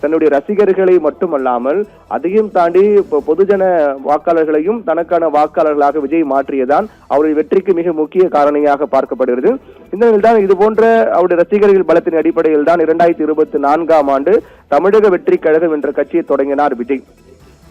தன்னுடைய ரசிகர்களை மட்டுமல்லாமல் அதையும் தாண்டி பொதுஜன வாக்காளர்களையும் தனக்கான வாக்காளர்களாக விஜய் மாற்றியதான் அவருடைய வெற்றிக்கு மிக முக்கிய காரணியாக பார்க்கப்படுகிறது. இந்த நிலையில்தான் இது போன்ற அவருடைய ரசிகர்கள் பலத்தின் அடிப்படையில் தான் 2024ஆம் ஆண்டு தமிழக வெற்றி கழகம் என்ற கட்சியை தொடங்கினார் விஜய்.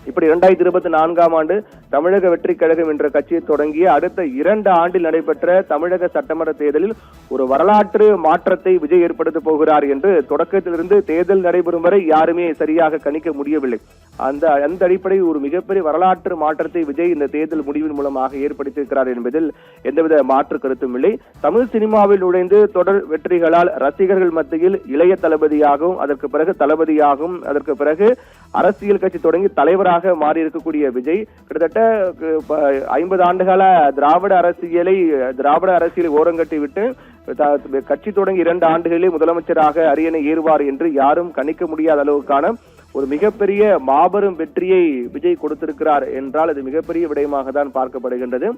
இப்படி 2024ஆம் ஆண்டு தமிழக வெற்றி கழகம் என்ற கட்சியை தொடங்கிய அடுத்த 2 ஆண்டில் நடைபெற்ற தமிழக சட்டமன்ற தேர்தலில் ஒரு வரலாற்று மாற்றத்தை விஜய் ஏற்படுத்த போகிறார் என்று தொடக்கத்திலிருந்து தேர்தல் நடைபெறும் வரை யாருமே சரியாக கணிக்க முடியவில்லை. அந்த அடிப்படையில் ஒரு மிகப்பெரிய வரலாற்று மாற்றத்தை விஜய் இந்த தேர்தல் முடிவின் மூலமாக ஏற்படுத்தியிருக்கிறார் என்பதில் எந்தவித மாற்று கருத்தும் இல்லை. தமிழ் சினிமாவில் நுழைந்து தொடர் வெற்றிகளால் ரசிகர்கள் மத்தியில் இளைய தளபதியாகவும் அதற்கு பிறகு தளபதியாகவும் அதற்கு பிறகு அரசியல் கட்சி தொடங்கி தலைவராக மாறி இருக்கக்கூடிய விஜய் கிட்டத்தட்ட 50 ஆண்டுகால திராவிட அரசியலை ஓரங்கட்டி விட்டு கட்சி தொடங்கி 2 ஆண்டுகளிலே முதலமைச்சராக அரியணை ஏறுவார் என்று யாரும் கணிக்க முடியாத அளவுக்கான ஒரு மிகப்பெரிய மாபெரும் வெற்றியை விஜய் கொடுத்திருக்கிறார் என்றால் அது மிகப்பெரிய விடயமாக தான் பார்க்கப்படுகின்றது.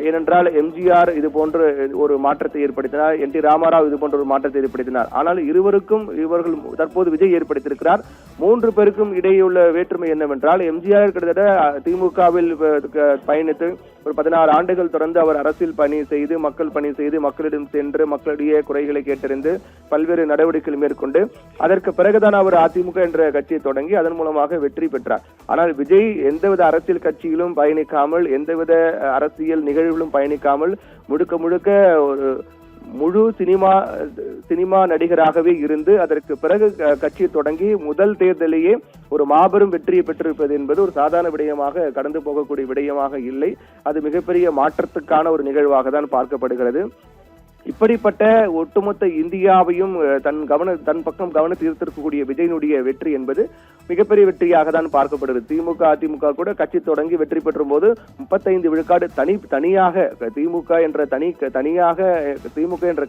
ஏனென்றால் எம்ஜிஆர் இது போன்ற ஒரு மாற்றத்தை ஏற்படுத்தினார், என் டி ராமராவ் இது போன்ற ஒரு மாற்றத்தை ஏற்படுத்தினார். ஆனால் இவர்கள் தற்போது விஜய் ஏற்படுத்தியிருக்கிறார். 3 பேருக்கும் இடையுள்ள வேற்றுமை என்னவென்றால் எம்ஜிஆர் கிட்டத்தட்ட திமுகவில் பயணித்து ஒரு 16 ஆண்டுகள் தொடர்ந்து அவர் அரசியல் பணி செய்து மக்கள் பணி செய்து மக்களிடம் சென்று மக்களுடைய குறைகளை கேட்டறிந்து பல்வேறு நடவடிக்கைகள் மேற்கொண்டு அதற்கு பிறகுதான் அவர் அதிமுக என்ற கட்சியை தொடங்கி அதன் மூலமாக வெற்றி பெற்றார். ஆனால் விஜய் எந்தவித அரசியல் கட்சியிலும் பயணிக்காமல் எந்தவித அரசியல் நிகழ்விலும் பயணிக்காமல் முழுக்க ஒரு முழு சினிமா நடிகராகவே இருந்து அதற்கு பிறகு கட்சியை தொடங்கி முதல் தேர்தலையே ஒரு மாபெரும் வெற்றியை பெற்றிருப்பது என்பது ஒரு சாதாரண விடயமாக கடந்து போகக்கூடிய விடயமாக இல்லை. அது மிகப்பெரிய மாற்றத்துக்கான ஒரு நிகழ்வாக தான் பார்க்கப்படுகிறது. இப்படிப்பட்ட ஒட்டுமொத்த இந்தியாவையும் தன் பக்கம் கவனத்தை ஈர்த்திருக்கக்கூடிய விஜயனுடைய வெற்றி என்பது மிகப்பெரிய வெற்றியாக தான் பார்க்கப்படுகிறது. திமுக அதிமுக கூட கட்சி தொடங்கி வெற்றி பெற்றும் போது 35 விழுக்காடு தனியாக திமுக என்ற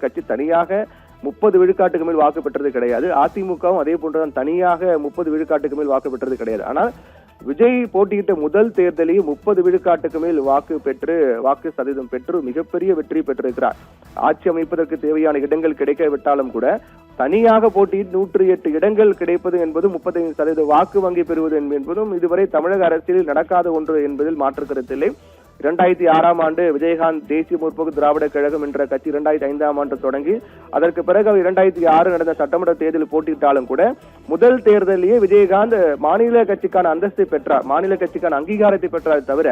கட்சி தனியாக 30 விழுக்காட்டுக்கு மேல் வாக்கு பெற்றது கிடையாது. அதிமுகவும் அதே போன்றுதான் தனியாக 30 விழுக்காட்டுக்கு மேல் வாக்கு பெற்றது கிடையாது. ஆனால் விஜய் போட்டியிட்ட முதல் தேர்தலில் 30 விழுக்காட்டுக்கு மேல் வாக்கு சதவீதம் பெற்று மிகப்பெரிய வெற்றி பெற்றிருக்கிறார். ஆட்சி அமைப்பதற்கு தேவையான இடங்கள் கிடைக்காவிட்டாலும் கூட தனியாக போட்டியில் 108 இடங்கள் கிடைப்பது என்பது 35% வாக்கு வங்கி பெறுவது என்பதும் இதுவரை தமிழக அரசியலில் நடக்காத ஒன்று என்பதில் மாற்று கருத்தில்லை. 2006ஆம் ஆண்டு விஜயகாந்த் தேசிய முற்போக்கு திராவிட கழகம் என்ற கட்சி 2005ஆம் ஆண்டு தொடங்கி அதற்கு பிறகு 2006 நடந்த சட்டமன்ற தேர்தலில் போட்டியிட்டாலும் கூட முதல் தேர்தலிலேயே விஜயகாந்த் மாநில கட்சிக்கான அந்தஸ்தை பெற்றார், மாநில கட்சிக்கான அங்கீகாரத்தை பெற்றார். தவிர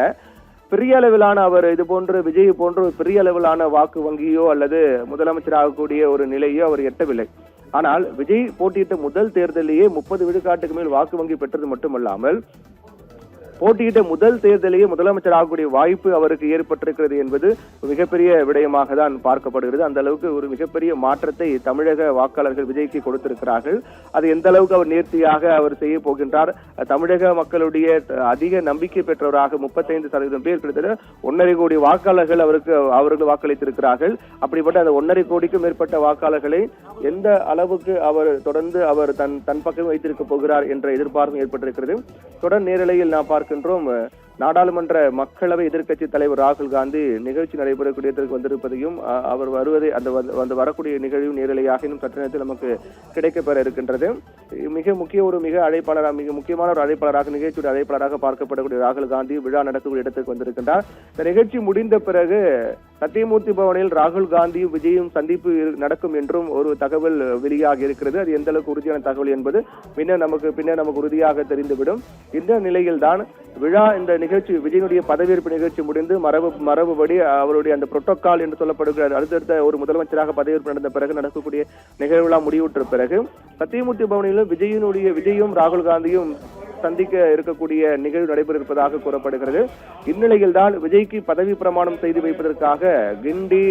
பெரிய அளவிலான அவர் இது போன்று விஜய் போன்ற பெரிய அளவிலான வாக்கு வங்கியோ அல்லது முதலமைச்சராகக்கூடிய ஒரு நிலையோ அவர் எட்டவில்லை. ஆனால் விஜய் போட்டியிட்ட முதல் தேர்தலிலேயே 30 விழுக்காட்டுக்கு மேல் வாக்கு வங்கி பெற்றது மட்டுமல்லாமல் போட்டியிட்ட முதல் தேர்தலிலேயே முதலமைச்சர் ஆகக்கூடிய வாய்ப்பு அவருக்கு ஏற்பட்டிருக்கிறது என்பது மிகப்பெரிய விடயமாக தான் பார்க்கப்படுகிறது. அந்த அளவுக்கு ஒரு மிகப்பெரிய மாற்றத்தை தமிழக வாக்காளர்கள் விஜய்க்கு கொடுத்திருக்கிறார்கள். அது எந்த அளவுக்கு அவர் நேர்த்தியாக அவர் செய்ய போகின்றார், தமிழக மக்களுடைய அதிக நம்பிக்கை பெற்றவராக 35% பேர் கிட்டத்தட்ட 1.5 கோடி வாக்காளர்கள் அவர்கள் வாக்களித்திருக்கிறார்கள். அப்படிப்பட்ட அந்த 1.5 கோடிக்கும் மேற்பட்ட வாக்காளர்களை எந்த அளவுக்கு அவர் தொடர்ந்து அவர் தன் பக்கம் வைத்திருக்க போகிறார் என்ற எதிர்பார்ப்பு ஏற்பட்டிருக்கிறது. தொடர் நேரலையில் நாம் பார்க்கின்றோம் நாடாளுமன்ற மக்களவை எதிர்க்கட்சி தலைவர் ராகுல் காந்தி நிகழ்ச்சி நடைபெறக்கூடிய இடத்திற்கு வந்திருப்பதையும் அவர் வருவதை அந்த வரக்கூடிய நிகழ்வு நேரலையாக இன்னும் சற்று நேரத்தில் நமக்கு கிடைக்கப்பெற இருக்கின்றது. மிக முக்கியமான ஒரு அழைப்பாளராக நிகழ்ச்சியுடைய அழைப்பாளராக பார்க்கப்படக்கூடிய ராகுல் காந்தி விழா நடக்கக்கூடிய இடத்துக்கு வந்திருக்கின்றார். இந்த நிகழ்ச்சி முடிந்த பிறகு சத்தியமூர்த்தி பவனில் ராகுல் காந்தியும் விஜயும் சந்திப்பு நடக்கும் என்றும் ஒரு தகவல் வெளியாகி இருக்கிறது. அது எந்த அளவுக்கு உறுதியான தகவல் என்பது பின்னர் நமக்கு உறுதியாக தெரிந்துவிடும். இந்த நிலையில் தான் இந்த நிகழ்ச்சி விஜயனுடைய பதவியேற்பு நிகழ்ச்சி முடிந்து மரபுபடி அவருடைய அந்த புரோட்டோகால் என்று சொல்லப்படுகிற அடுத்தடுத்த ஒரு முதலமைச்சராக பதவியேற்பு நடந்த பிறகு நடக்கக்கூடிய நிகழ்வுலாம் முடிவுற்ற பிறகு சத்தியமூர்த்தி பவனிலும் விஜயும் ராகுல் காந்தியும் சந்திக்க இருக்கக்கூடிய நிகழ்வு நடைபெற இருப்பதாக கூறப்படுகிறது. இந்நிலையில் தான் விஜய்க்கு பதவி பிரமாணம் செய்து வைப்பதற்காக கிண்டி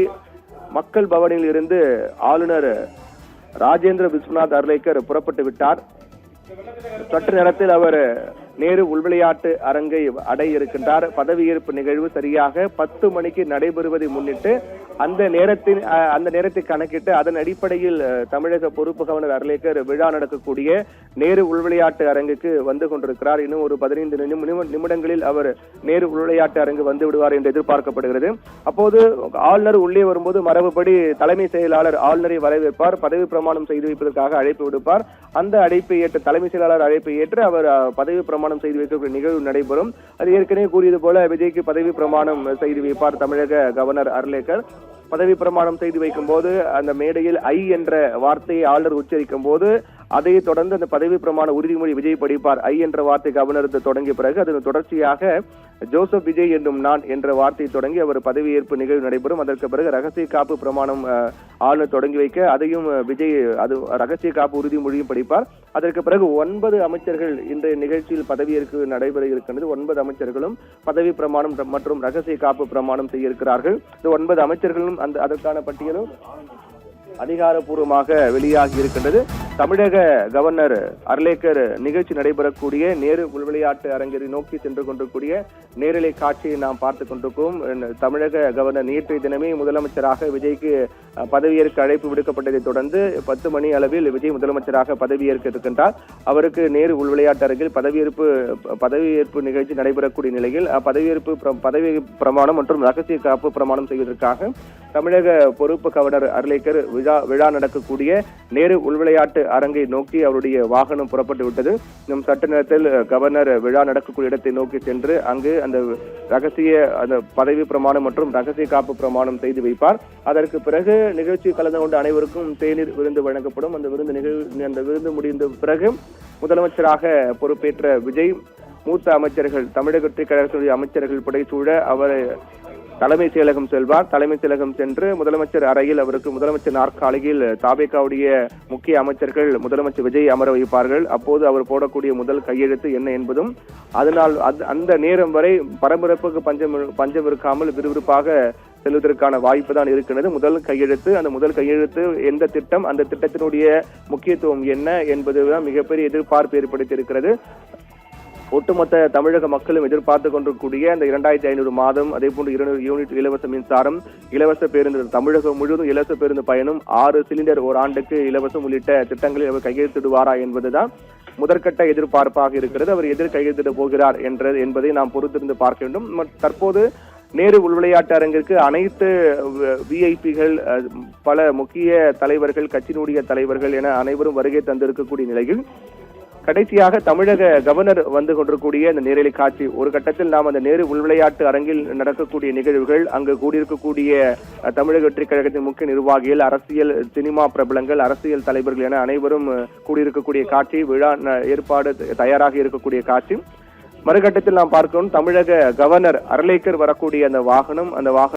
மக்கள் பவனில் இருந்து ஆளுநர் ராஜேந்திர விஸ்வநாத் அர்லேக்கர் புறப்பட்டு விட்டார். சற்று நேரத்தில் அவர் நேரு உள்விளையாட்டு அரங்கை அடைய இருக்கின்றார். பதவியேற்பு நிகழ்வு சரியாக 10 மணிக்கு நடைபெறுவதை முன்னிட்டு அந்த நேரத்தை கணக்கிட்டு அதன் அடிப்படையில் தமிழக பொறுப்பு கவர்னர் அர்லேக்கர் விழா நடக்கக்கூடிய நேரு உள்விளையாட்டு அரங்குக்கு வந்து கொண்டிருக்கிறார். இன்னும் ஒரு 15 நிமிடங்களில் அவர் நேரு உள்விளையாட்டு அரங்கு வந்து விடுவார் என்று எதிர்பார்க்கப்படுகிறது. அப்போது ஆளுநர் உள்ளே வரும்போது மரபுப்படி தலைமை செயலாளர் ஆளுநரை வரவேற்பார், பதவி பிரமாணம் செய்து வைப்பதற்காக அழைப்பு விடுப்பார். அந்த அழைப்பை ஏற்று தலைமை செயலாளர் அழைப்பை ஏற்று அவர் பதவி பிரமாணம் செய்து வைக்கக்கூடிய நிகழ்வு நடைபெறும். அது ஏற்கனவே கூறியது போல விஜய்க்கு பதவி பிரமாணம் செய்து வைப்பார் தமிழக கவர்னர் அர்லேக்கர். பதவி பிரமாணம் செய்து வைக்கும் போது அந்த மேடையில் ஐ என்ற வார்த்தையை ஆளுநர் உச்சரிக்கும் போது அதை தொடர்ந்து அந்த பதவி பிரமாண உறுதிமொழி விஜய் படிப்பார். ஐ என்ற வார்த்தை கவர்னர் தொடங்கிய பிறகு அதன் தொடர்ச்சியாக ஜோசப் விஜய் என்னும் நான் என்ற வார்த்தை தொடங்கி அவர் பதவியேற்பு நிகழ்வு நடைபெறும். அதற்கு பிறகு ரகசிய காப்பு பிரமாணம் ஆளுநர் தொடங்கி வைக்க அதையும் விஜய் அது ரகசிய காப்பு உறுதிமொழியும் படிப்பார். அதற்கு பிறகு 9 அமைச்சர்கள் இந்த நிகழ்ச்சியில் பதவியேற்பு நடைபெற இருக்கின்றது. 9 அமைச்சர்களும் பதவி பிரமாணம் மற்றும் ரகசிய காப்பு பிரமாணம் செய்ய இருக்கிறார்கள். இந்த 9 அமைச்சர்களும் அதற்கான பட்டியலும் அதிகாரப்பூர்வமாக வெளியாகி இருக்கின்றது. தமிழக கவர்னர் அர்லேக்கர் நிகழ்ச்சி நடைபெறக்கூடிய நேரு உள்விளையாட்டு அரங்கை நோக்கி சென்று கொண்டிருக்கூடிய நேரலை காட்சியை நாம் பார்த்துக் கொண்டிருக்கோம். தமிழக கவர்னர் நேற்றைய தினமே முதலமைச்சராக விஜய்க்கு பதவியேற்க அழைப்பு விடுக்கப்பட்டதை தொடர்ந்து 10 மணி அளவில் விஜய் முதலமைச்சராக பதவியேற்க இருக்கின்றார். அவருக்கு நேரு உள்விளையாட்டு அரங்கில் பதவியேற்பு நிகழ்ச்சி நடைபெறக்கூடிய நிலையில் பதவி பிரமாணம் மற்றும் ரகசிய காப்பு பிரமாணம் செய்வதற்காக தமிழக பொறுப்பு கவர்னர் அர்லேக்கர் விழா நடக்கக்கூடிய நேரு உள்விளையாட்டு அரங்கை நோக்கி அவருடைய வாகனம் புறப்பட்டு விட்டது. இன்னும் சற்று நேரத்தில் கவர்னர் விழா நடக்கக்கூடிய இடத்தை நோக்கி சென்று அங்கு அந்த பதவி பிரமாணம் மற்றும் ரகசிய காப்பு பிரமாணம் செய்து வைப்பார். அதற்கு பிறகு நிகழ்ச்சி கலந்து கொண்ட அனைவருக்கும் தேநீர் விருந்து வழங்கப்படும். அந்த விருந்து முடிந்த பிறகு முதலமைச்சராக பொறுப்பேற்ற விஜய் மூத்த அமைச்சர்கள் தமிழக வெற்றி கழகத்தினுடைய அமைச்சர்கள் புடைசூழ அவர் தலைமை செயலகம் செல்வார். தலைமை செயலகம் சென்று முதலமைச்சர் அறையில் அவருக்கு முதலமைச்சர் நாற்காலியில் தாபேகாவுடைய முக்கிய அமைச்சர்கள் முதலமைச்சர் விஜய் அமர வைப்பார்கள். அப்போது அவர் போடக்கூடிய முதல் கையெழுத்து என்ன என்பதும் அதனால் அந்த நேரம் வரை பரபரப்புக்கு பஞ்சம் இருக்காமல் விறுவிறுப்பாக செல்வதற்கான வாய்ப்பு தான் இருக்கிறது. முதல் கையெழுத்து எந்த திட்டம், அந்த திட்டத்தினுடைய முக்கியத்துவம் என்ன என்பதுதான் மிகப்பெரிய எதிர்பார்ப்பு ஏற்படுத்தி இருக்கிறது. ஒட்டுமொத்த தமிழக மக்களும் எதிர்பார்த்து கொண்டிருக்கூடிய அந்த 2500 மாதம், அதே போன்று 200 யூனிட் இலவச மின்சாரம், இலவச பேருந்து, தமிழகம் முழுவதும் இலவச பேருந்து பயணம், 6 சிலிண்டர் ஒரு ஆண்டுக்கு இலவசம் உள்ளிட்ட திட்டங்களில் அவர் கையெழுத்திடுவாரா என்பதுதான் முதற்கட்ட எதிர்பார்ப்பாக இருக்கிறது. அவர் எதிர் கையெழுத்திட போகிறார் என்பதை நாம் பொறுத்திருந்து பார்க்க வேண்டும். தற்போது நேரு உள்விளையாட்டு அரங்கிற்கு அனைத்து விஐபிகள், பல முக்கிய தலைவர்கள், கட்சியினுடைய தலைவர்கள் என அனைவரும் வருகை தந்திருக்கக்கூடிய நிலையில் கடைசியாக தமிழக கவர்னர் வந்து கொண்டிருக்கூடிய இந்த நேரலை காட்சி ஒரு கட்டத்தில் நாம் அந்த நேரு உள்விளையாட்டு அரங்கில் நடக்கக்கூடிய நிகழ்வுகள், அங்கு கூடியிருக்கக்கூடிய தமிழக வெற்றி கழகத்தின் முக்கிய நிர்வாகிகள், அரசியல் சினிமா பிரபலங்கள், அரசியல் தலைவர்கள் என அனைவரும் கூடியிருக்கக்கூடிய காட்சி, விழா ஏற்பாடு தயாராக இருக்கக்கூடிய காட்சி. மறுகட்டத்தில் நாம் பார்க்கணும் தமிழக கவர்னர் அர்லேக்கர் வரக்கூடிய அந்த வாகனம்